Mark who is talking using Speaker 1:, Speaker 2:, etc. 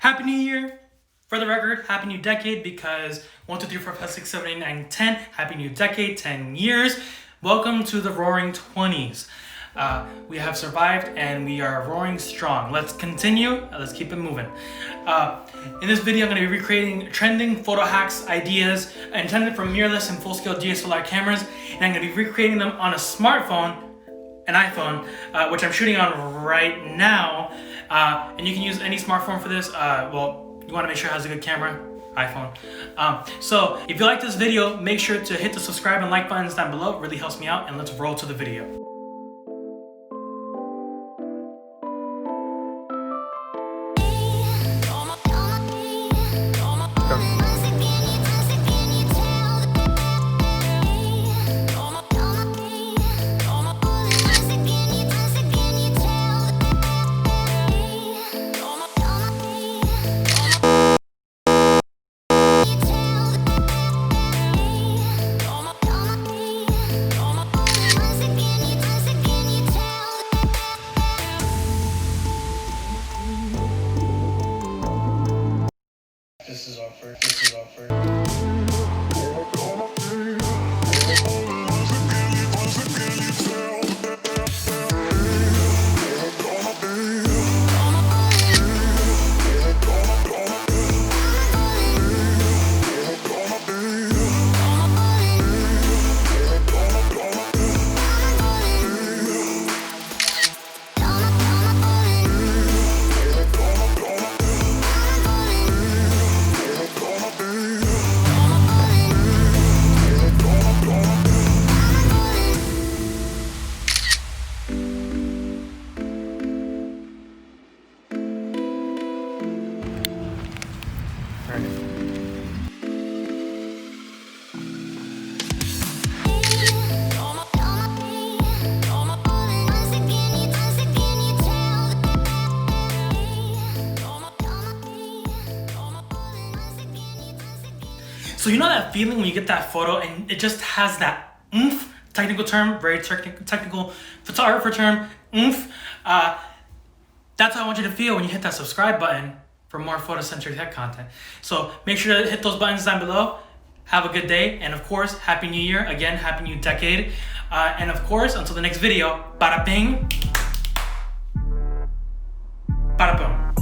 Speaker 1: Happy New Year! For the record, Happy New Decade, because 1, 2, 3, 4, 5, 6, 7, 8, 9, 10. Happy New Decade, 10 years. Welcome to the Roaring 20s. We have survived and we are roaring strong. Let's continue. Let's keep it moving. In this video, I'm going to be recreating trending photo hacks, ideas intended for mirrorless and full-scale DSLR cameras, and I'm going to be recreating them on a smartphone, an iPhone, which I'm shooting on right now. And you can use any smartphone for this. You want to make sure it has a good camera. iPhone. So if you like this video, make sure to hit the subscribe and like buttons down below. It really helps me out, and let's roll to the video.
Speaker 2: This is awkward. This is awkward.
Speaker 1: So you know that feeling when you get that photo and it just has that oomph, technical term, very technical photographer term, oomph. That's how I want you to feel when you hit that subscribe button for more photocentric tech content. So make sure to hit those buttons down below. Have a good day, and of course, Happy New Year. Again, Happy New Decade. And of course, until the next video, bada bing, bada boom.